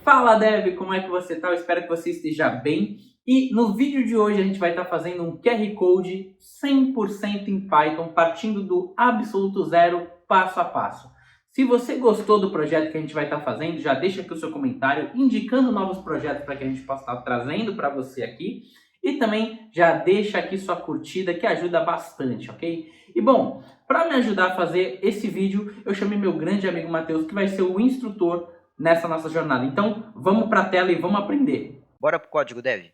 Fala Dev, como é que você tá? Eu espero que você esteja bem. E no vídeo de hoje a gente vai estar fazendo um QR Code 100% em Python, partindo do absoluto zero, passo a passo. Se você gostou do projeto que a gente vai estar fazendo, já deixa aqui o seu comentário indicando novos projetos para que a gente possa estar trazendo para você aqui. E também já deixa aqui sua curtida que ajuda bastante, ok? E bom, para me ajudar a fazer esse vídeo, eu chamei meu grande amigo Matheus, que vai ser o instrutor nessa nossa jornada. Então, vamos para a tela e vamos aprender. Bora pro código dev?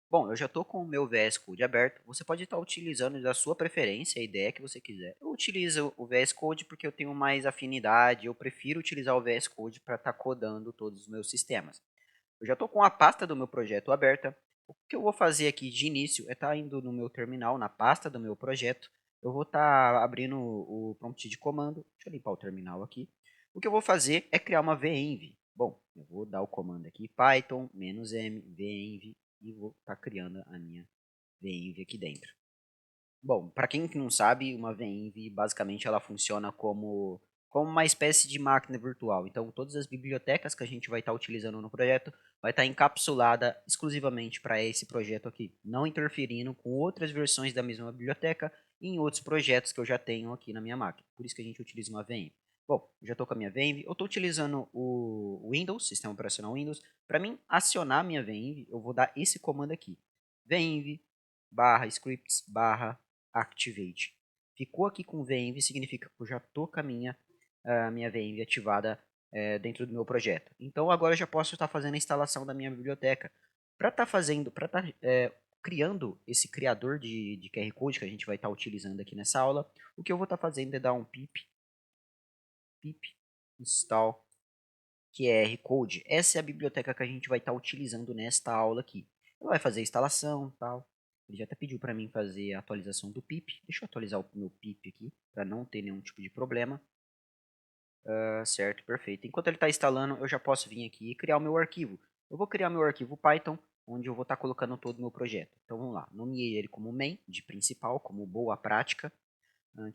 Bom, eu já estou com o meu VS Code aberto. Você pode estar utilizando da sua preferência, a ideia que você quiser. Eu utilizo o VS Code porque eu tenho mais afinidade, eu prefiro utilizar o VS Code para estar codando todos os meus sistemas. Eu já estou com a pasta do meu projeto aberta. O que eu vou fazer aqui de início é estar indo no meu terminal, na pasta do meu projeto. Eu vou estar abrindo o prompt de comando. Deixa eu limpar o terminal aqui. O que eu vou fazer é criar uma venv. Bom, eu vou dar o comando aqui, python -m venv, e vou estar criando a minha venv aqui dentro. Bom, para quem não sabe, uma venv basicamente ela funciona como uma espécie de máquina virtual. Então, todas as bibliotecas que a gente vai estar utilizando no projeto vai estar encapsulada exclusivamente para esse projeto aqui, não interferindo com outras versões da mesma biblioteca em outros projetos que eu já tenho aqui na minha máquina. Por isso que a gente utiliza uma venv. Bom, eu já estou com a minha venv, eu estou utilizando o Windows, sistema operacional Windows. Para mim acionar a minha venv, eu vou dar esse comando aqui, venv /scripts /activate. Ficou aqui com venv, significa que eu já estou com a minha venv ativada dentro do meu projeto. Então agora eu já posso estar fazendo a instalação da minha biblioteca. Para estar criando esse criador de QR Code que a gente vai estar utilizando aqui nessa aula, o que eu vou estar fazendo é dar um pip install QR Code. Essa é a biblioteca que a gente vai estar utilizando nesta aula aqui. Ela vai fazer a instalação, tal. Ele já até pediu para mim fazer a atualização do pip. Deixa eu atualizar o meu pip aqui, para não ter nenhum tipo de problema. Certo, perfeito. Enquanto ele está instalando, eu já posso vir aqui e criar o meu arquivo. Eu vou criar meu arquivo Python, onde eu vou estar colocando todo o meu projeto. Então vamos lá, nomeei ele como main, de principal, como boa prática.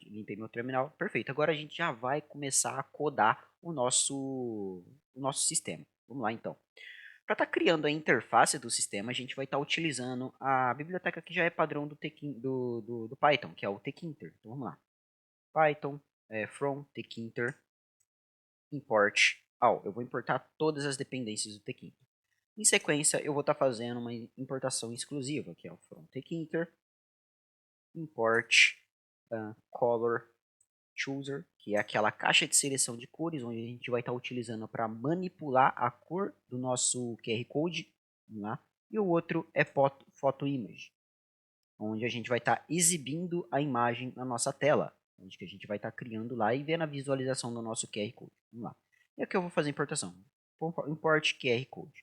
Limpei meu terminal, perfeito. Agora a gente já vai começar a codar o nosso sistema. Vamos lá então. Para estar criando a interface do sistema, a gente vai estar utilizando a biblioteca que já é padrão do Python, que é o tkinter. Então vamos lá. Python from tkinter import all. Eu vou importar todas as dependências do tkinter. Em sequência, eu vou estar fazendo uma importação exclusiva, que é o from tkinter import color chooser, que é aquela caixa de seleção de cores, onde a gente vai estar utilizando para manipular a cor do nosso QR Code. Vamos lá. E o outro é photo image, onde a gente vai estar exibindo a imagem na nossa tela, onde que a gente vai estar criando lá e vendo a visualização do nosso QR Code. Vamos lá. E aqui eu vou fazer a importação. Import QR Code.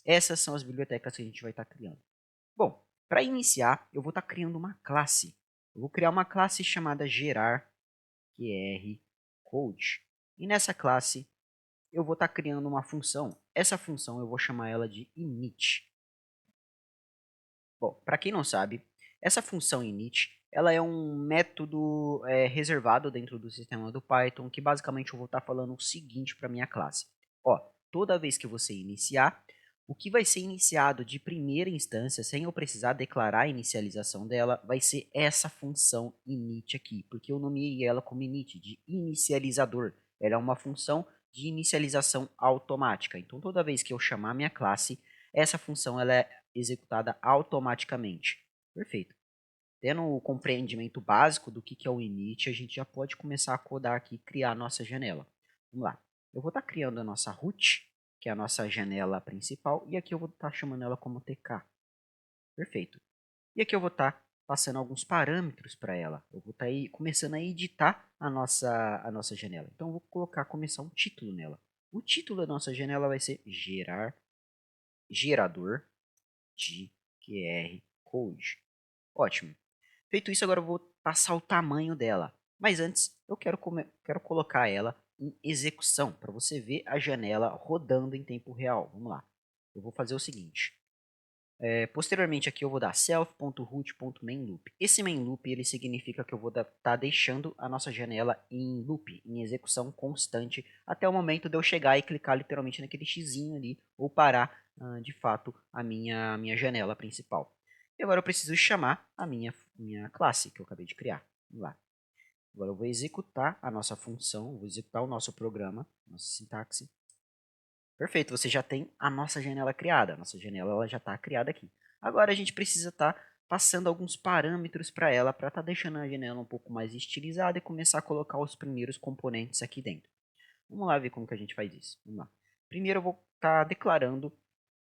Essas são as bibliotecas que a gente vai estar criando. Bom, para iniciar, eu vou estar criando uma classe. Eu vou criar uma classe chamada gerar QR Code. E nessa classe eu vou estar criando uma função. Essa função eu vou chamar ela de init. Bom, para quem não sabe, essa função init ela é um método reservado dentro do sistema do Python, que basicamente eu vou estar falando o seguinte para minha classe. Ó, toda vez que você iniciar, o que vai ser iniciado de primeira instância, sem eu precisar declarar a inicialização dela, vai ser essa função init aqui, porque eu nomeei ela como init, de inicializador. Ela é uma função de inicialização automática. Então, toda vez que eu chamar minha classe, essa função ela é executada automaticamente. Perfeito. Tendo o compreendimento básico do que é o init, a gente já pode começar a codar aqui e criar a nossa janela. Vamos lá. Eu vou estar criando a nossa root, que é a nossa janela principal, e aqui eu vou estar chamando ela como tk. Perfeito. E aqui eu vou estar passando alguns parâmetros para ela. Eu vou estar aí começando a editar a nossa janela. Então eu vou começar um título nela. O título da nossa janela vai ser gerador de QR Code. Ótimo. Feito isso, agora eu vou passar o tamanho dela. Mas antes, eu quero colocar ela em execução, para você ver a janela rodando em tempo real. Vamos lá. Eu vou fazer o seguinte. Posteriormente aqui eu vou dar self.root.mainLoop. Esse mainLoop ele significa que eu vou estar deixando a nossa janela em loop, em execução constante, até o momento de eu chegar e clicar literalmente naquele xizinho ali, ou parar de fato a minha janela principal. E agora eu preciso chamar a minha classe que eu acabei de criar. Vamos lá. Agora eu vou executar a nossa função, vou executar o nosso programa, nossa sintaxe. Perfeito, você já tem a nossa janela criada. A nossa janela ela já está criada aqui. Agora a gente precisa estar passando alguns parâmetros para ela, para estar deixando a janela um pouco mais estilizada e começar a colocar os primeiros componentes aqui dentro. Vamos lá ver como que a gente faz isso. Vamos lá. Primeiro eu vou estar declarando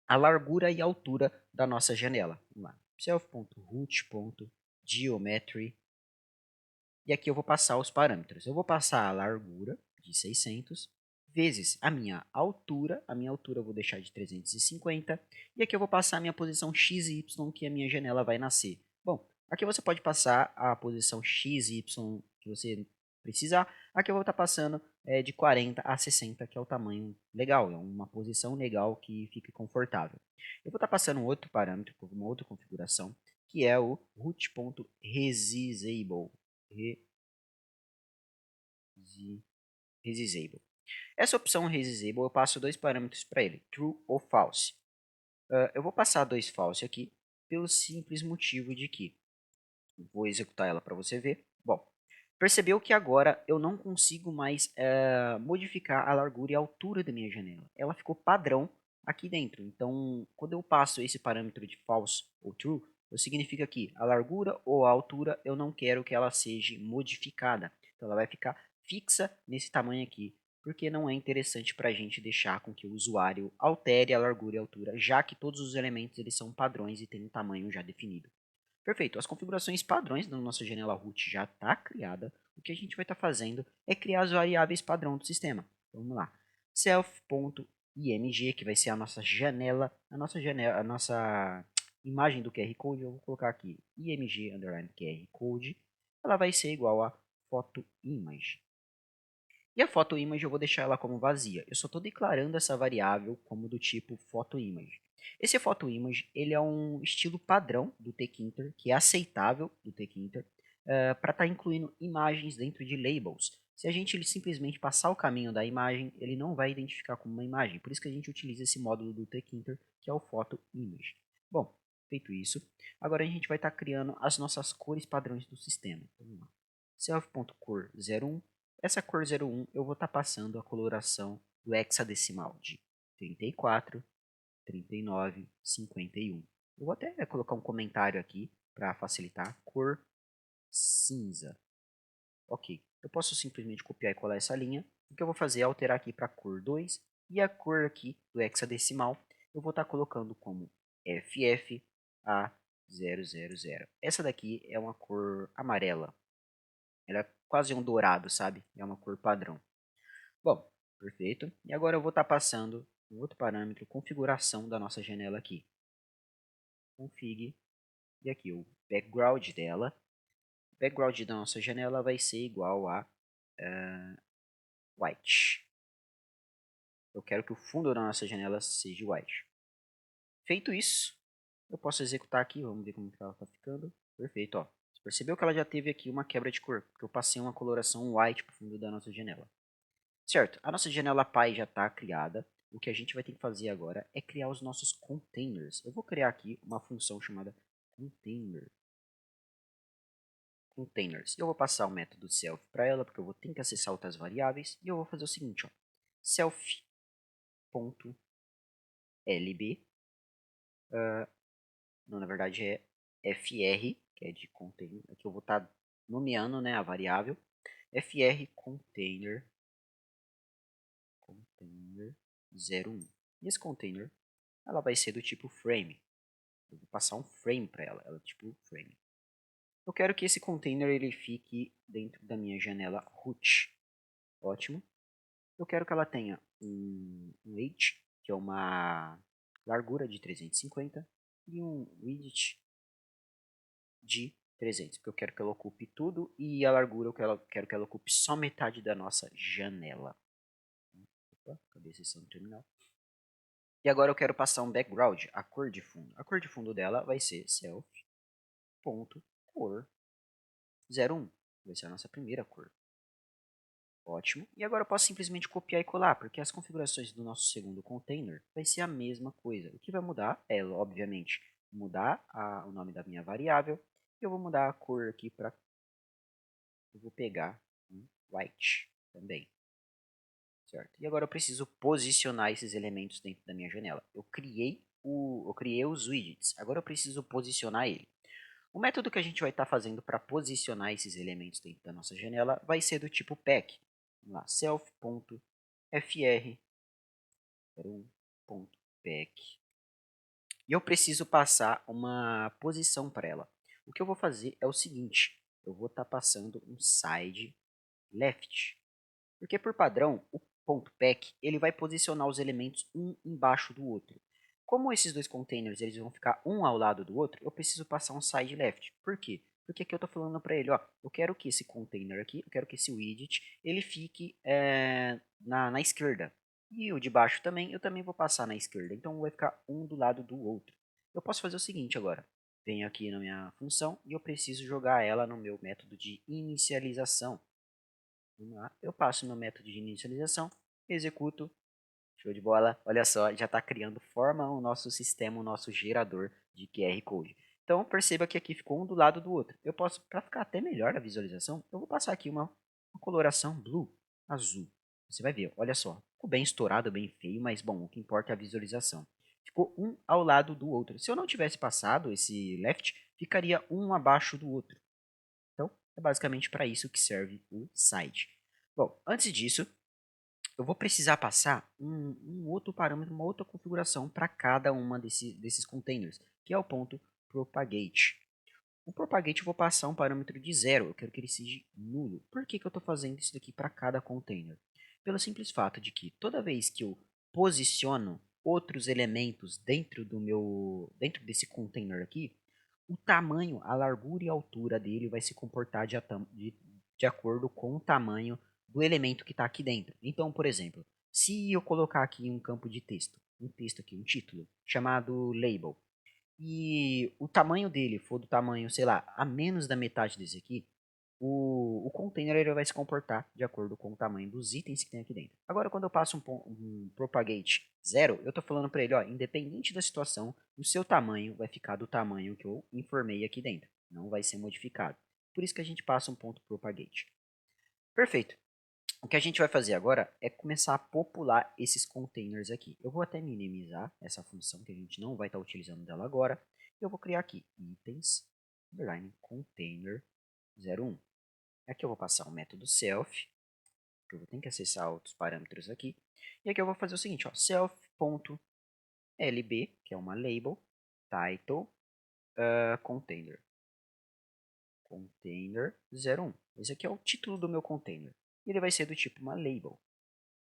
a largura e a altura da nossa janela. Vamos lá. Self.root.geometry. E aqui eu vou passar os parâmetros. Eu vou passar a largura de 600 vezes a minha altura eu vou deixar de 350, e aqui eu vou passar a minha posição x e y que a minha janela vai nascer. Bom, aqui você pode passar a posição x e y que você precisar, aqui eu vou estar passando de 40 a 60, que é o tamanho legal, é uma posição legal que fique confortável. Eu vou estar passando um outro parâmetro, uma outra configuração, que é o root.resizable. Resizable. Essa opção Resizable eu passo dois parâmetros para ele, true ou false. Eu vou passar dois false aqui pelo simples motivo de que vou executar ela para você ver. Bom, percebeu que agora eu não consigo mais modificar a largura e a altura da minha janela. Ela ficou padrão aqui dentro. Então, quando eu passo esse parâmetro de false ou true, significa que a largura ou a altura eu não quero que ela seja modificada. Então, ela vai ficar fixa nesse tamanho aqui, porque não é interessante para a gente deixar com que o usuário altere a largura e a altura, já que todos os elementos eles são padrões e têm um tamanho já definido. Perfeito, as configurações padrões da nossa janela root já está criada. O que a gente vai estar fazendo é criar as variáveis padrão do sistema. Então, vamos lá. Self.img, que vai ser a nossa janela, a nossa imagem do QR Code. Eu vou colocar aqui img underline QR Code. Ela vai ser igual a photoimage. E a photoimage eu vou deixar ela como vazia. Eu só estou declarando essa variável como do tipo photoimage. Esse photoimage ele é um estilo padrão do Tkinter, que é aceitável do Tkinter, para estar incluindo imagens dentro de labels. Se a gente simplesmente passar o caminho da imagem, ele não vai identificar como uma imagem. Por isso que a gente utiliza esse módulo do Tkinter, que é o photoimage. Bom, feito isso, agora a gente vai estar criando as nossas cores padrões do sistema. Então, vamos lá. Self.core01. Essa cor 01 eu vou estar passando a coloração do hexadecimal de 34, 39, 51. Eu vou até colocar um comentário aqui para facilitar. Cor cinza. Ok. Eu posso simplesmente copiar e colar essa linha. O que eu vou fazer é alterar aqui para cor 2. E a cor aqui do hexadecimal eu vou estar colocando como FFA000. Essa daqui é uma cor amarela. Ela é quase um dourado, sabe? É uma cor padrão. Bom, perfeito. E agora eu vou estar passando um outro parâmetro, configuração da nossa janela aqui. Config. E aqui o background dela. O background da nossa janela vai ser igual a white. Eu quero que o fundo da nossa janela seja white. Feito isso, eu posso executar aqui. Vamos ver como que ela está ficando. Perfeito, ó. Você percebeu que ela já teve aqui uma quebra de cor, porque eu passei uma coloração white para o fundo da nossa janela. Certo, a nossa janela Py já está criada. O que a gente vai ter que fazer agora é criar os nossos containers. Eu vou criar aqui uma função chamada containers. Eu vou passar o método self para ela, porque eu vou ter que acessar outras variáveis. E eu vou fazer o seguinte, ó, self.lb, não, na verdade é fr, que é de container. Aqui eu vou estar nomeando, né, a variável fr container 01. E esse container ela vai ser do tipo frame. Eu vou passar um frame para ela, ela é tipo frame. Eu quero que esse container ele fique dentro da minha janela root. Ótimo. Eu quero que ela tenha um height, que é uma largura de 350, e um width de 300, porque eu quero que ela ocupe tudo, e a largura eu quero que ela ocupe só metade da nossa janela. Opa, cadê a sessão terminal? E agora eu quero passar um background, a cor de fundo. A cor de fundo dela vai ser self.cor01. Vai ser a nossa primeira cor. Ótimo. E agora eu posso simplesmente copiar e colar, porque as configurações do nosso segundo container vai ser a mesma coisa. O que vai mudar é, obviamente, mudar o nome da minha variável. E eu vou mudar a cor aqui para... Eu vou pegar um white também. Certo? E agora eu preciso posicionar esses elementos dentro da minha janela. Eu criei os widgets. Agora eu preciso posicionar ele. O método que a gente vai estar fazendo para posicionar esses elementos dentro da nossa janela vai ser do tipo pack. Vamos lá, self.fr.pack. E eu preciso passar uma posição para ela. O que eu vou fazer é o seguinte. Eu vou estar passando um side left. Porque por padrão, o ponto .pack ele vai posicionar os elementos um embaixo do outro. Como esses dois containers eles vão ficar um ao lado do outro, eu preciso passar um side left. Por quê? Porque aqui eu estou falando para ele, ó, eu quero que esse container aqui, eu quero que esse widget, ele fique na esquerda. E o de baixo também, eu também vou passar na esquerda. Então vai ficar um do lado do outro. Eu posso fazer o seguinte agora. Venho aqui na minha função e eu preciso jogar ela no meu método de inicialização. Vamos lá. Eu passo meu método de inicialização, executo, show de bola. Olha só, já está criando forma o nosso sistema, o nosso gerador de QR Code. Então perceba que aqui ficou um do lado do outro. Eu posso, para ficar até melhor a visualização, eu vou passar aqui uma coloração blue, azul. Você vai ver, olha só, ficou bem estourado, bem feio, mas bom, o que importa é a visualização. Ficou um ao lado do outro. Se eu não tivesse passado esse left, ficaria um abaixo do outro. Então, é basicamente para isso que serve o site. Bom, antes disso, eu vou precisar passar um outro parâmetro, uma outra configuração para cada uma desses containers, que é o ponto propagate. O propagate eu vou passar um parâmetro de 0, eu quero que ele seja nulo. Por que eu estou fazendo isso daqui para cada container? Pelo simples fato de que toda vez que eu posiciono outros elementos dentro desse container aqui, o tamanho, a largura e a altura dele vai se comportar de acordo com o tamanho do elemento que está aqui dentro. Então, por exemplo, se eu colocar aqui um campo de texto, um texto aqui, um título, chamado label, e o tamanho dele for do tamanho, sei lá, a menos da metade desse aqui, o container ele vai se comportar de acordo com o tamanho dos itens que tem aqui dentro. Agora, quando eu passo um propagate 0, eu estou falando para ele, ó, independente da situação, o seu tamanho vai ficar do tamanho que eu informei aqui dentro. Não vai ser modificado. Por isso que a gente passa um ponto propagate. Perfeito. O que a gente vai fazer agora é começar a popular esses containers aqui. Eu vou até minimizar essa função que a gente não vai estar utilizando dela agora. Eu vou criar aqui itens, underline, container 01. Aqui eu vou passar o método self, que eu vou ter que acessar outros parâmetros aqui. E aqui eu vou fazer o seguinte, ó, self.lb, que é uma label, title, container. Container 01. Esse aqui é o título do meu container. Ele vai ser do tipo uma label.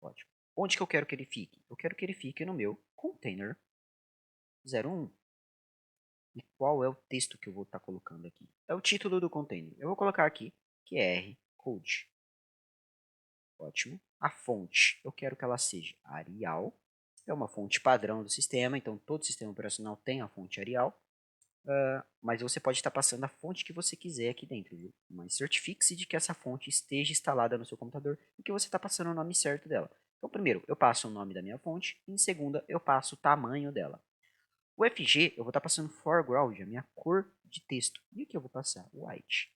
Ótimo. Onde que eu quero que ele fique? Eu quero que ele fique no meu container 01. E qual é o texto que eu vou estar colocando aqui? É o título do container. Eu vou colocar aqui QR Code. Ótimo. A fonte, eu quero que ela seja Arial. É uma fonte padrão do sistema, então todo sistema operacional tem a fonte Arial. Mas você pode estar passando a fonte que você quiser aqui dentro, viu? Mas certifique-se de que essa fonte esteja instalada no seu computador e que você está passando o nome certo dela. Então, primeiro, eu passo o nome da minha fonte, e em segunda, eu passo o tamanho dela. O FG, eu vou estar passando foreground, a minha cor de texto. E aqui eu vou passar white.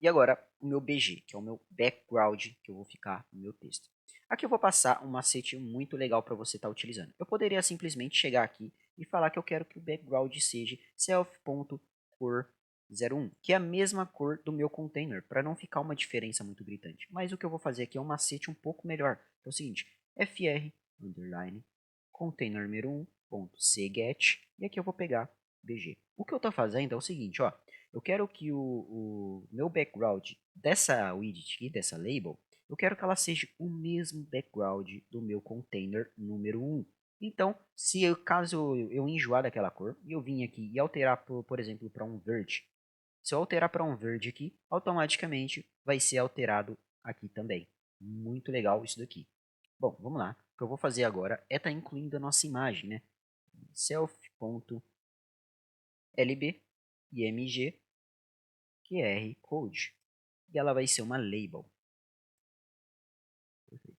E agora, o meu BG, que é o meu background, que eu vou ficar no meu texto. Aqui eu vou passar um macete muito legal para você estar utilizando. Eu poderia simplesmente chegar aqui e falar que eu quero que o background seja self.cor01, que é a mesma cor do meu container, para não ficar uma diferença muito gritante. Mas o que eu vou fazer aqui é um macete um pouco melhor. É o seguinte, fr, underline, container número 1.cget, e aqui eu vou pegar bg. O que eu estou fazendo é o seguinte, ó, eu quero que o meu background dessa widget aqui, dessa label, eu quero que ela seja o mesmo background do meu container número 1. Então, caso eu enjoar daquela cor, e eu vim aqui e alterar, por exemplo, para um verde, se eu alterar para um verde aqui, automaticamente vai ser alterado aqui também. Muito legal isso daqui. Bom, vamos lá. O que eu vou fazer agora é estar incluindo a nossa imagem, né? Self.lb img QR code. E ela vai ser uma label. Perfeito.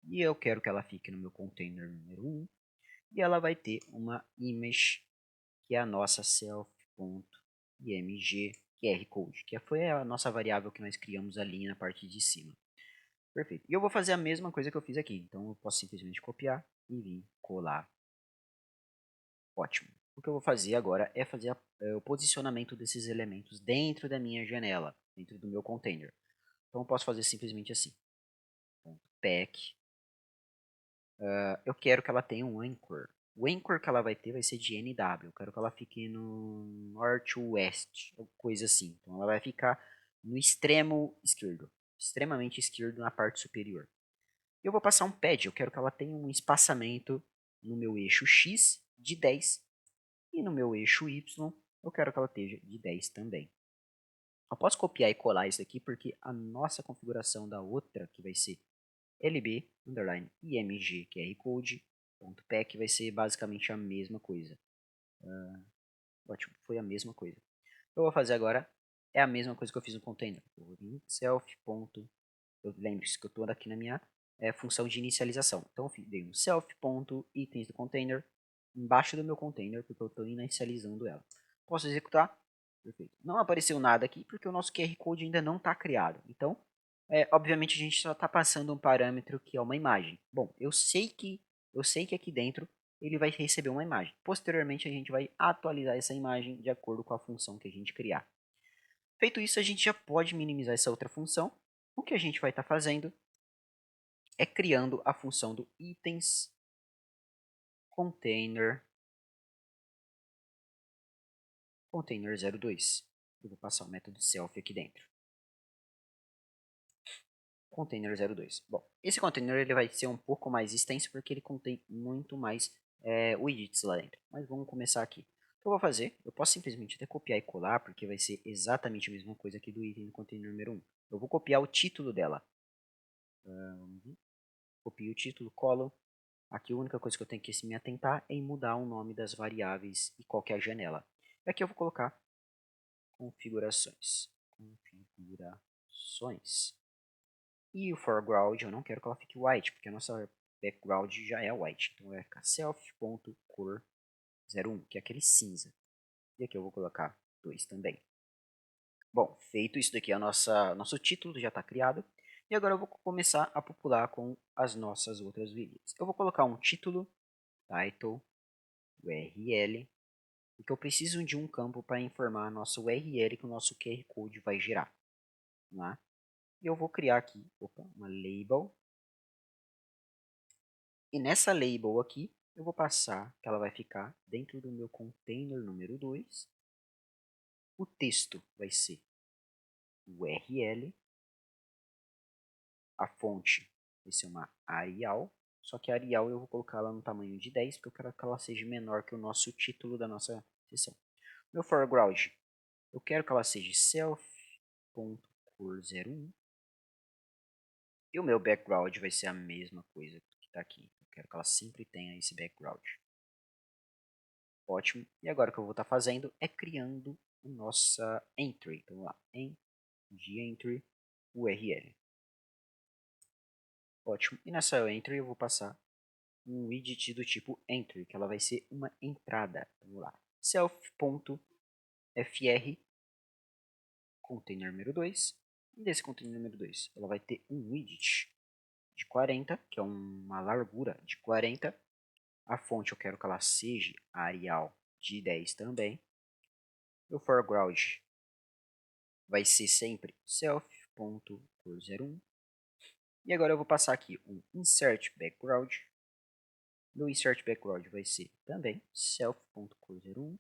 E eu quero que ela fique no meu container número 1. E ela vai ter uma image, que é a nossa self.img QR code, que foi a nossa variável que nós criamos ali na parte de cima. Perfeito. E eu vou fazer a mesma coisa que eu fiz aqui. Então eu posso simplesmente copiar e vir colar. Ótimo. O que eu vou fazer agora é fazer o posicionamento desses elementos dentro da minha janela, dentro do meu container. Então eu posso fazer simplesmente assim. Pack. Eu quero que ela tenha um anchor. O anchor que ela vai ter vai ser de NW. Eu quero que ela fique no norte-oeste, ou coisa assim. Então ela vai ficar no extremo esquerdo, extremamente esquerdo na parte superior. Eu vou passar um pad. Eu quero que ela tenha um espaçamento no meu eixo X de 10 e no meu eixo Y eu quero que ela esteja de 10 também. Eu posso copiar e colar isso aqui porque a nossa configuração da outra, que vai ser lb underline img QR code .pack, vai ser basicamente a mesma coisa. Ótimo, foi a mesma coisa. O que eu vou fazer agora é a mesma coisa que eu fiz no container. Eu vou vir self. Lembre-se que eu estou aqui na minha função de inicialização. Então eu dei um self.itens do container embaixo do meu container, porque eu estou inicializando ela. Posso executar? Perfeito. Não apareceu nada aqui porque o nosso QR Code ainda não está criado. Então, obviamente a gente só está passando um parâmetro que é uma imagem. Bom, eu sei que aqui dentro ele vai receber uma imagem. Posteriormente a gente vai atualizar essa imagem de acordo com a função que a gente criar. Feito isso, a gente já pode minimizar essa outra função. O que a gente vai estar fazendo é criando a função do itens container 02. Eu vou passar o método self aqui dentro. Container 02. Bom, esse container ele vai ser um pouco mais extenso porque ele contém muito mais widgets lá dentro. Mas vamos começar aqui. O que eu vou fazer? Eu posso simplesmente até copiar e colar porque vai ser exatamente a mesma coisa aqui do item do container número 1. Eu vou copiar o título dela. Copio o título, colo. Aqui a única coisa que eu tenho que me atentar é em mudar o nome das variáveis e qual que é a janela. E aqui eu vou colocar configurações. E o foreground eu não quero que ela fique white, porque a nossa background já é white. Então vai ficar self.cor01, que é aquele cinza. E aqui eu vou colocar 2 também. Bom, feito isso daqui, nosso título já está criado. E agora eu vou começar a popular com as nossas outras variáveis. Eu vou colocar um título, title, URL, porque eu preciso de um campo para informar a nossa URL que o nosso QR Code vai gerar. Né? E eu vou criar aqui uma label. E nessa label aqui, eu vou passar que ela vai ficar dentro do meu container número 2. O texto vai ser URL. A fonte vai ser uma Arial. Só que a Arial eu vou colocar ela no tamanho de 10, porque eu quero que ela seja menor que o nosso título da nossa sessão. Meu foreground, eu quero que ela seja self.cor01. E o meu background vai ser a mesma coisa que está aqui. Eu quero que ela sempre tenha esse background. Ótimo. E agora o que eu vou estar fazendo é criando a nossa entry. Então vamos lá, entry URL. Ótimo. E nessa entry eu vou passar um widget do tipo entry, que ela vai ser uma entrada. Vamos lá, self.fr container número 2. E desse container número 2, ela vai ter um widget de 40, que é uma largura de 40. A fonte eu quero que ela seja Arial de 10 também. O foreground vai ser sempre self.cor01. E agora eu vou passar aqui um insert background. Meu insert background vai ser também self.cor01.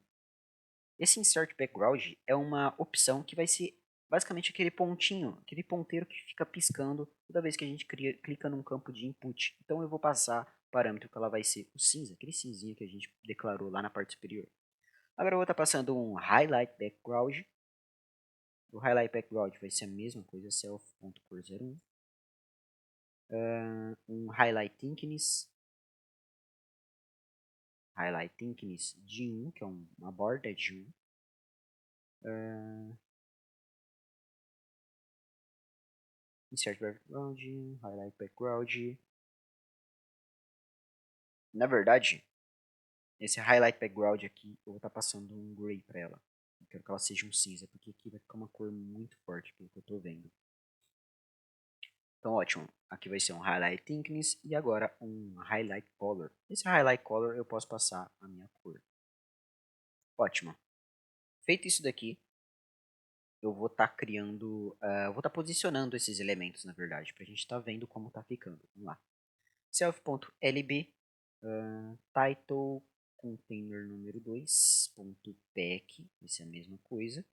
Esse insert background é uma opção que vai ser basicamente aquele pontinho, aquele ponteiro que fica piscando toda vez que a gente clica num campo de input. Então eu vou passar o parâmetro que ela vai ser o cinza, aquele cinzinho que a gente declarou lá na parte superior. Agora eu vou estar passando um highlight background. O highlight background vai ser a mesma coisa, self.cor01. um highlight thickness de 1, que é uma borda de 1. Insert background, highlight background. Na verdade, esse highlight background aqui, eu vou estar passando um gray para ela. Eu quero que ela seja um cinza, porque aqui vai ficar uma cor muito forte, pelo que eu estou vendo. Então, ótimo. Aqui vai ser um highlight thickness e agora um highlight color. Esse highlight color eu posso passar a minha cor. Ótimo. Feito isso daqui, eu vou estar criando, vou estar posicionando esses elementos, na verdade, para a gente estar vendo como está ficando. Vamos lá. Self.lb, title container número 2, .pack, isso é a mesma coisa.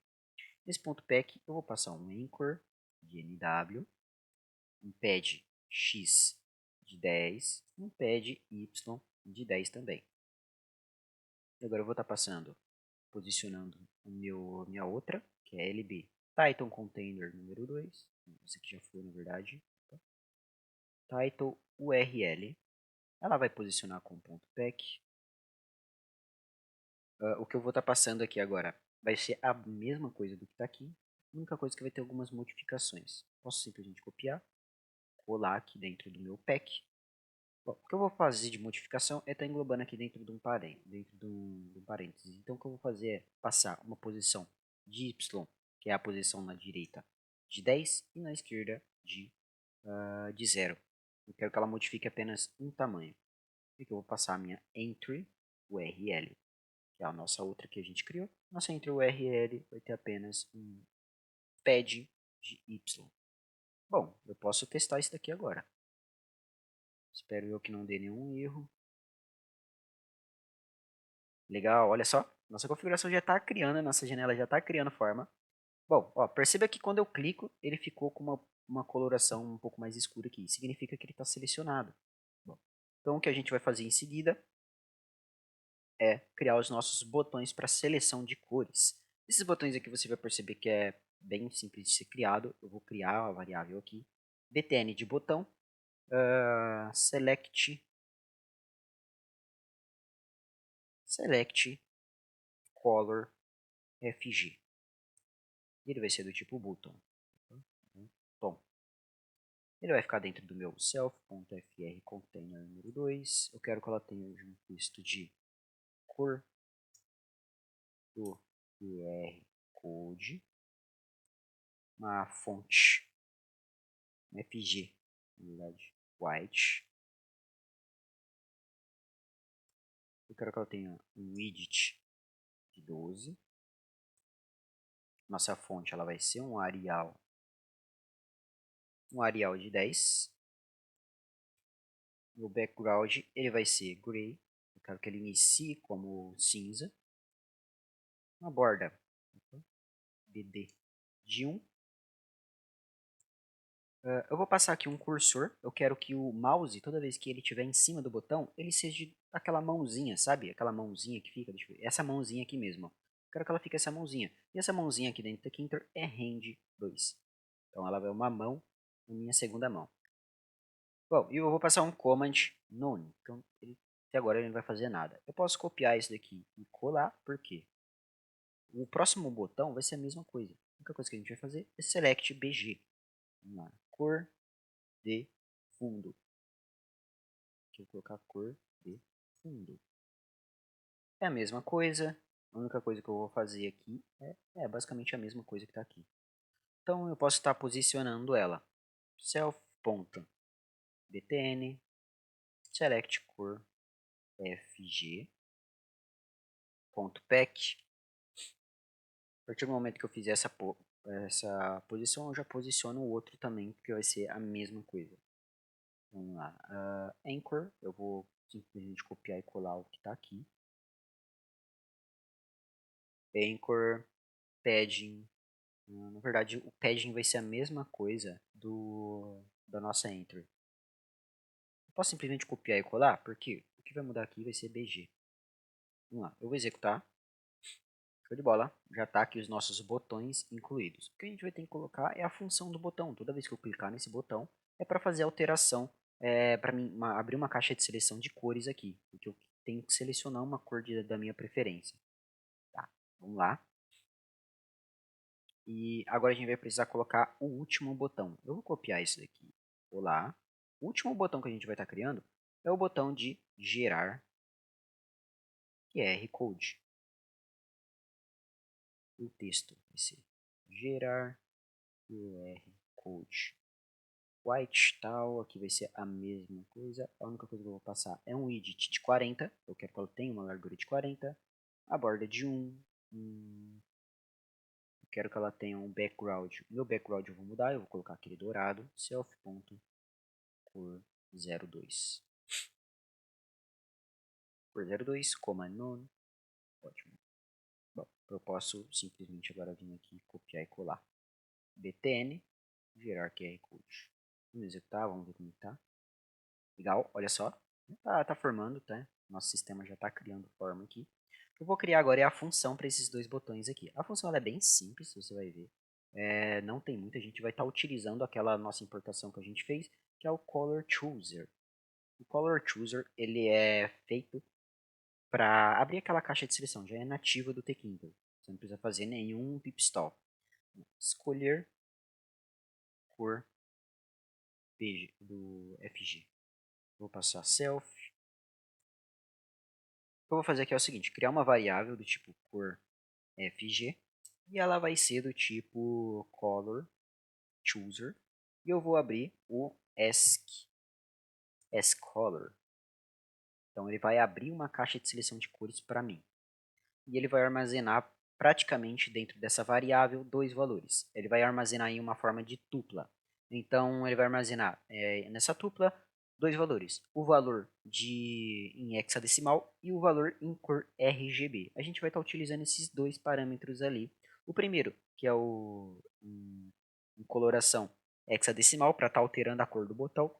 Nesse .pack eu vou passar um anchor de NW, um pad X de 10, um pad Y de 10 também. E agora eu vou estar posicionando minha outra, que é LB Title Container número 2, esse aqui já foi na verdade, Title URL, ela vai posicionar com .pack. O que eu vou estar passando aqui agora vai ser a mesma coisa do que está aqui, a única coisa que vai ter algumas modificações. Posso simplesmente copiar, colar aqui dentro do meu pack. Bom, o que eu vou fazer de modificação é estar englobando aqui dentro de um parênteses. Então o que eu vou fazer é passar uma posição de Y, que é a posição na direita, de 10 e na esquerda de 0. Eu quero que ela modifique apenas um tamanho. E que eu vou passar a minha entry URL, que é a nossa outra que a gente criou. Nossa entry URL vai ter apenas um pad de Y. Bom, eu posso testar isso daqui agora. Espero eu que não dê nenhum erro. Legal, olha só. Nossa configuração já está criando, nossa janela já está criando forma. Bom, ó, perceba que quando eu clico, ele ficou com uma coloração um pouco mais escura aqui. Significa que ele está selecionado. Bom, então o que a gente vai fazer em seguida é criar os nossos botões para seleção de cores. Esses botões aqui você vai perceber que é bem simples de ser criado. Eu vou criar a variável aqui. btn de botão, select color fg. Ele vai ser do tipo button. Tom. Ele vai ficar dentro do meu self.fr container número 2. Eu quero que ela tenha um texto de cor do QR Code, uma fonte FG, na verdade, white. Eu quero que ela tenha um widget de 12. Nossa fonte ela vai ser um Arial de 10. O background ele vai ser gray. Eu quero que ele inicie como cinza. Uma borda BD de 1. Eu vou passar aqui um cursor. Eu quero que o mouse, toda vez que ele estiver em cima do botão, ele seja aquela mãozinha, sabe? Aquela mãozinha que fica, essa mãozinha aqui mesmo. Eu quero que ela fique essa mãozinha. E essa mãozinha aqui dentro da Kinter é hand 2. Então ela vai uma mão na minha segunda mão. Bom, e eu vou passar um command none. Então até agora ele não vai fazer nada. Eu posso copiar isso daqui e colar, por quê? O próximo botão vai ser a mesma coisa. A única coisa que a gente vai fazer é select BG. Vamos lá, cor de fundo. Aqui eu vou colocar cor de fundo. É a mesma coisa. A única coisa que eu vou fazer aqui é basicamente a mesma coisa que está aqui. Então eu posso estar posicionando ela. Self.btn select cor fg.pack. A partir do momento que eu fizer essa posição, eu já posiciono o outro também, que vai ser a mesma coisa. Vamos lá. Anchor, eu vou simplesmente copiar e colar o que está aqui. Anchor, padding. Na verdade, o padding vai ser a mesma coisa da nossa entry. Eu posso simplesmente copiar e colar, porque o que vai mudar aqui vai ser BG. Vamos lá, eu vou executar. Show de bola. Já está aqui os nossos botões incluídos. O que a gente vai ter que colocar é a função do botão. Toda vez que eu clicar nesse botão, é para fazer alteração, para mim abrir uma caixa de seleção de cores aqui, porque eu tenho que selecionar uma cor da minha preferência. Tá, vamos lá. E agora a gente vai precisar colocar o último botão. Eu vou copiar isso daqui. Vou lá. O último botão que a gente vai estar criando é o botão de gerar QR Code. O texto vai ser gerar QR Code. White tal, aqui vai ser a mesma coisa. A única coisa que eu vou passar é um widget de 40. Eu quero que ela tenha uma largura de 40. A borda de 1. Eu quero que ela tenha um background. Meu background eu vou mudar. Eu vou colocar aquele dourado. Self.cor 02. Cor 02, coma none. Ótimo. Bom, eu posso simplesmente agora vir aqui, copiar e colar. btn, gerar QR Code. Vamos executar, vamos ver como está. Legal, olha só. Tá formando, tá? Nosso sistema já está criando forma aqui. O que eu vou criar agora é a função para esses dois botões aqui. A função ela é bem simples, você vai ver. Não tem muito, a gente vai estar utilizando aquela nossa importação que a gente fez, que é o Color Chooser. O Color Chooser ele é feito para abrir aquela caixa de seleção, já é nativa do Tkinter. Você não precisa fazer nenhum pipstall. Escolher cor do FG. Vou passar self. O que eu vou fazer aqui é o seguinte, criar uma variável do tipo cor FG e ela vai ser do tipo color chooser e eu vou abrir o scolor. Então ele vai abrir uma caixa de seleção de cores para mim. E ele vai armazenar praticamente dentro dessa variável dois valores. Ele vai armazenar em uma forma de tupla. Então ele vai armazenar nessa tupla dois valores, o valor em hexadecimal e o valor em cor RGB. A gente vai estar utilizando esses dois parâmetros ali. O primeiro, que é o em coloração hexadecimal, para estar alterando a cor do botão,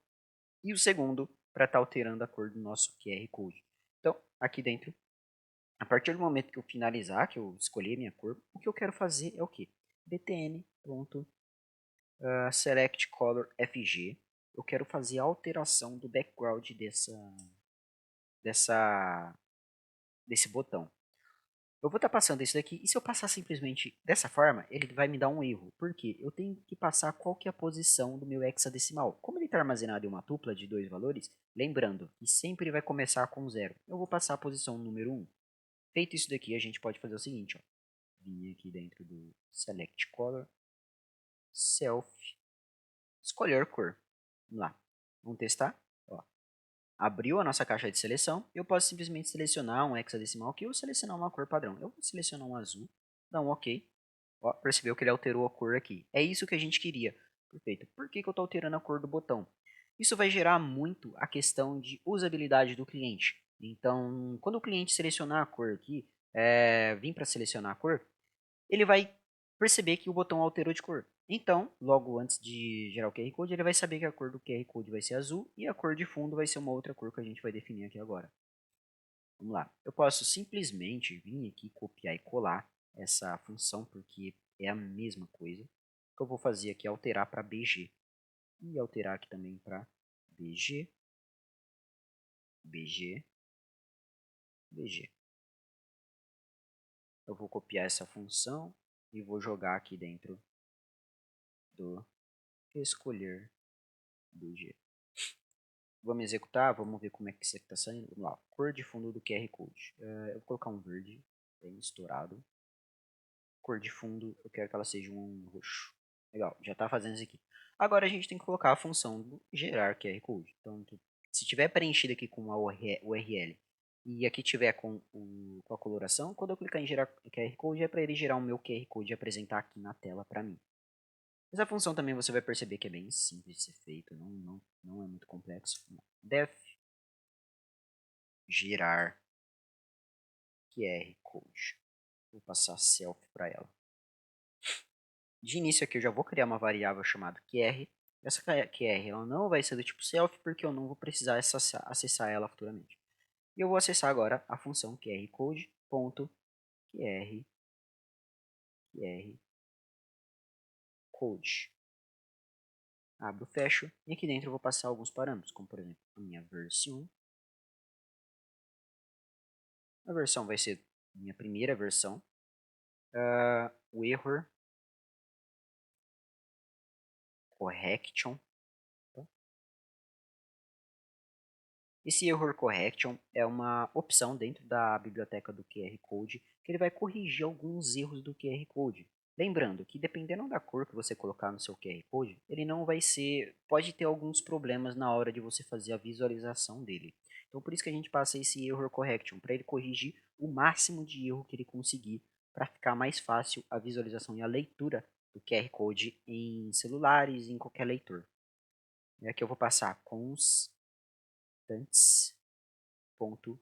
e o segundo, para estar alterando a cor do nosso QR Code. Então, aqui dentro, a partir do momento que eu finalizar, que eu escolher minha cor, o que eu quero fazer é o quê? btn.select color FG. Eu quero fazer a alteração do background desse botão. Eu vou estar passando isso daqui, e se eu passar simplesmente dessa forma, ele vai me dar um erro. Por quê? Eu tenho que passar qual que é a posição do meu hexadecimal. Como ele está armazenado em uma tupla de dois valores, lembrando que sempre vai começar com 0, eu vou passar a posição número 1. Feito isso daqui, a gente pode fazer o seguinte, ó. Vim aqui dentro do Select Color, Self, escolher cor. Vamos lá, vamos testar. Ó. Abriu a nossa caixa de seleção, eu posso simplesmente selecionar um hexadecimal aqui ou selecionar uma cor padrão. Eu vou selecionar um azul, dar um OK. Ó, percebeu que ele alterou a cor aqui. É isso que a gente queria. Perfeito. Por que eu estou alterando a cor do botão? Isso vai gerar muito a questão de usabilidade do cliente. Então, quando o cliente selecionar a cor aqui, vir para selecionar a cor, ele vai perceber que o botão alterou de cor. Então, logo antes de gerar o QR Code, ele vai saber que a cor do QR Code vai ser azul e a cor de fundo vai ser uma outra cor que a gente vai definir aqui agora. Vamos lá. Eu posso simplesmente vir aqui, copiar e colar essa função, porque é a mesma coisa. O que eu vou fazer aqui é alterar para BG. E alterar aqui também para BG, BG, BG. Eu vou copiar essa função e vou jogar aqui dentro do escolher BG. Vamos executar, vamos ver como é que isso aqui está saindo. Vamos lá, cor de fundo do QR Code. Eu vou colocar um verde, bem estourado. Cor de fundo, eu quero que ela seja um roxo. Legal, já está fazendo isso aqui. Agora a gente tem que colocar a função do gerar QR Code. Então, se tiver preenchido aqui com a URL e aqui tiver com a coloração, quando eu clicar em gerar QR Code é para ele gerar o meu QR Code e apresentar aqui na tela para mim. Essa função também você vai perceber que é bem simples de ser feito, não é muito complexo. Def gerar QR Code. Vou passar self para ela. De início aqui eu já vou criar uma variável chamada QR. Essa QR ela não vai ser do tipo self porque eu não vou precisar acessar ela futuramente. E eu vou acessar agora a função QRCode.QR code. abro, fecho, e aqui dentro eu vou passar alguns parâmetros, como por exemplo, a minha versão. A versão vai ser minha primeira versão. O error correction. Esse error correction é uma opção dentro da biblioteca do QR Code que ele vai corrigir alguns erros do QR Code. Lembrando que dependendo da cor que você colocar no seu QR Code, ele não vai ser, pode ter alguns problemas na hora de você fazer a visualização dele. Então por isso que a gente passa esse error correction, para ele corrigir o máximo de erro que ele conseguir, para ficar mais fácil a visualização e a leitura do QR Code em celulares e em qualquer leitor. E aqui eu vou passar constants, ponto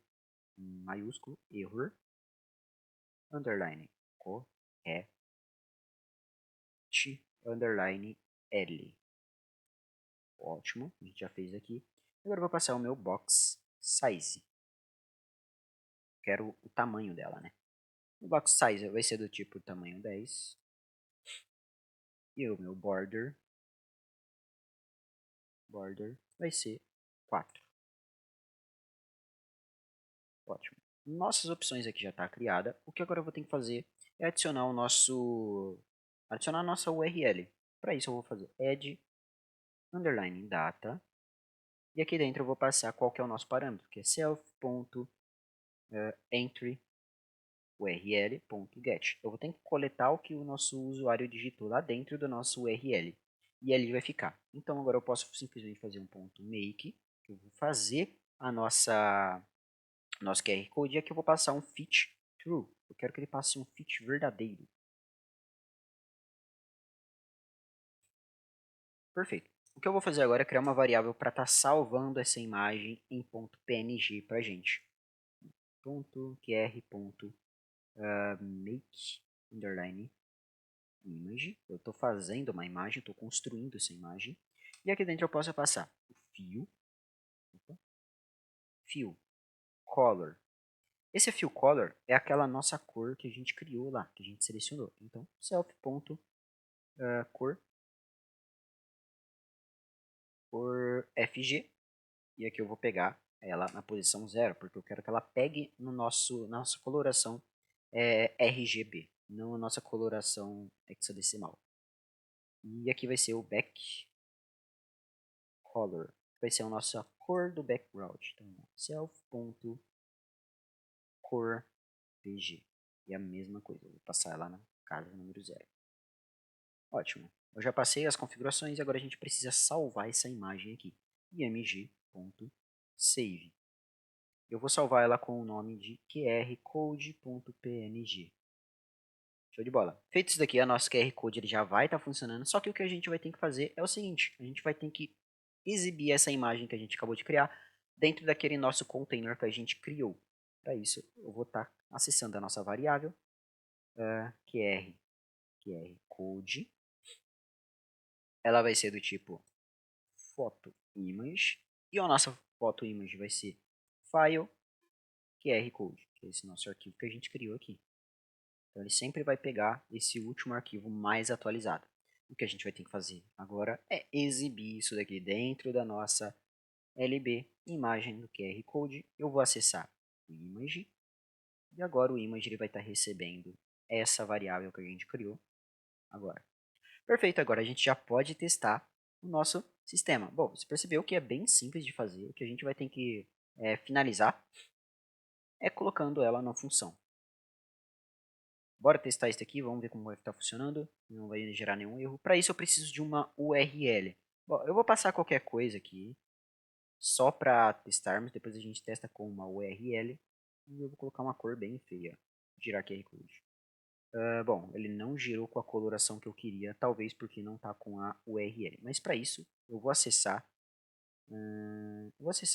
maiúsculo, error, underline, correct, underline, L. Ótimo, a gente já fez aqui. Agora eu vou passar o meu box size. Quero o tamanho dela, né? O box size vai ser do tipo tamanho 10. E o meu border vai ser 4. Ótimo. Nossas opções aqui já está criada. O que agora eu vou ter que fazer é adicionar a nossa URL. Para isso eu vou fazer add underline data. E aqui dentro eu vou passar qual que é o nosso parâmetro, que é self.entry url.get. Eu vou ter que coletar o que o nosso usuário digitou lá dentro do nosso URL. E ali vai ficar. Então agora eu posso simplesmente fazer um ponto make, que eu vou fazer a nosso QR Code, e aqui eu vou passar um fit true. Eu quero que ele passe um fit verdadeiro. Perfeito. O que eu vou fazer agora é criar uma variável para estar salvando essa imagem em .png para a gente. .qr.make underline image. Eu estou fazendo uma imagem, estou construindo essa imagem. E aqui dentro eu posso passar o fill color. Esse fill color é aquela nossa cor que a gente criou lá, que a gente selecionou. Então, self.cor por FG. E aqui eu vou pegar ela na posição 0, porque eu quero que ela pegue no nossa coloração RGB, não a nossa coloração hexadecimal. E aqui vai ser o back color, vai ser a nossa cor do background. Então, self.cor PG. E a mesma coisa, eu vou passar ela na casa número 0. Ótimo. Eu já passei as configurações e agora a gente precisa salvar essa imagem aqui. img.save. Eu vou salvar ela com o nome de qrcode.png. Show de bola. Feito isso daqui, a nossa QR Code ele já vai estar funcionando, só que o que a gente vai ter que fazer é o seguinte, a gente vai ter que exibir essa imagem que a gente acabou de criar dentro daquele nosso container que a gente criou. Para isso, eu vou estar acessando a nossa variável QR Code. Ela vai ser do tipo photo image, e a nossa photo image vai ser file QR Code, que é esse nosso arquivo que a gente criou aqui. Então ele sempre vai pegar esse último arquivo mais atualizado. O que a gente vai ter que fazer agora é exibir isso daqui dentro da nossa LB imagem do QR Code. Eu vou acessar o image, e agora o image ele vai estar recebendo essa variável que a gente criou agora. Perfeito, agora a gente já pode testar o nosso sistema. Bom, você percebeu que é bem simples de fazer. O que a gente vai ter que finalizar é colocando ela na função. Bora testar isso aqui, vamos ver como vai estar funcionando. Não vai gerar nenhum erro. Para isso eu preciso de uma URL. Bom, eu vou passar qualquer coisa aqui, só para testarmos. Depois a gente testa com uma URL. E eu vou colocar uma cor bem feia. Girar QR Code. Bom, ele não girou com a coloração que eu queria, talvez porque não está com a URL. Mas para isso, eu vou acessar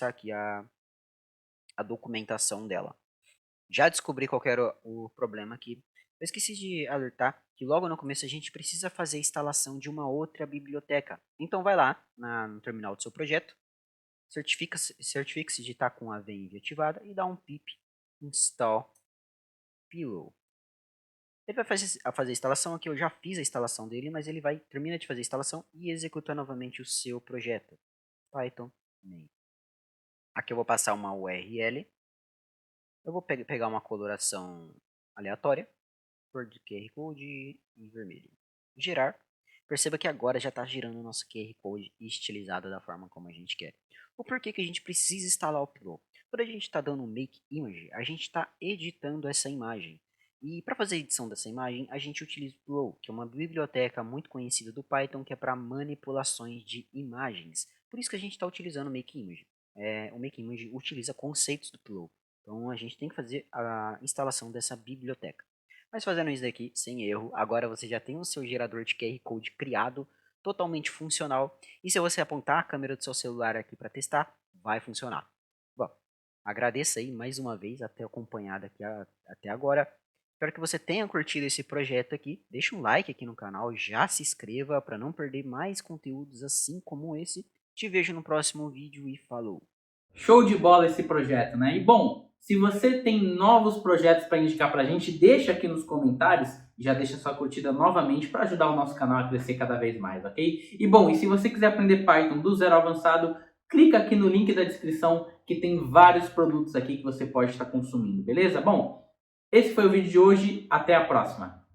aqui a documentação dela. Já descobri qual era o problema aqui. Eu esqueci de alertar que logo no começo a gente precisa fazer a instalação de uma outra biblioteca. Então vai lá no terminal do seu projeto, certifique-se de estar com a VEnv ativada e dá um pip install pillow. Ele vai fazer a instalação aqui, eu já fiz a instalação dele, mas ele termina de fazer a instalação e executar novamente o seu projeto. Python main. Aqui eu vou passar uma URL. Eu vou pegar uma coloração aleatória, cor de QR Code em vermelho. Gerar. Perceba que agora já está girando o nosso QR Code estilizado da forma como a gente quer. O porquê que a gente precisa instalar o Flow? Quando a gente está dando um Make Image, a gente está editando essa imagem. E para fazer a edição dessa imagem, a gente utiliza o Flow, que é uma biblioteca muito conhecida do Python, que é para manipulações de imagens. Por isso que a gente está utilizando o Make Image. O Make Image utiliza conceitos do Flow. Então a gente tem que fazer a instalação dessa biblioteca. Mas fazendo isso daqui, sem erro, agora você já tem o seu gerador de QR Code criado, totalmente funcional. E se você apontar a câmera do seu celular aqui para testar, vai funcionar. Bom, agradeço aí mais uma vez a ter acompanhado aqui até agora. Espero que você tenha curtido esse projeto aqui. Deixa um like aqui no canal, já se inscreva para não perder mais conteúdos assim como esse. Te vejo no próximo vídeo e falou! Show de bola esse projeto, né? E bom, se você tem novos projetos para indicar para a gente, deixa aqui nos comentários e já deixa sua curtida novamente para ajudar o nosso canal a crescer cada vez mais, ok? E bom, e se você quiser aprender Python do zero ao avançado, clica aqui no link da descrição que tem vários produtos aqui que você pode estar consumindo, beleza? Bom, esse foi o vídeo de hoje, até a próxima!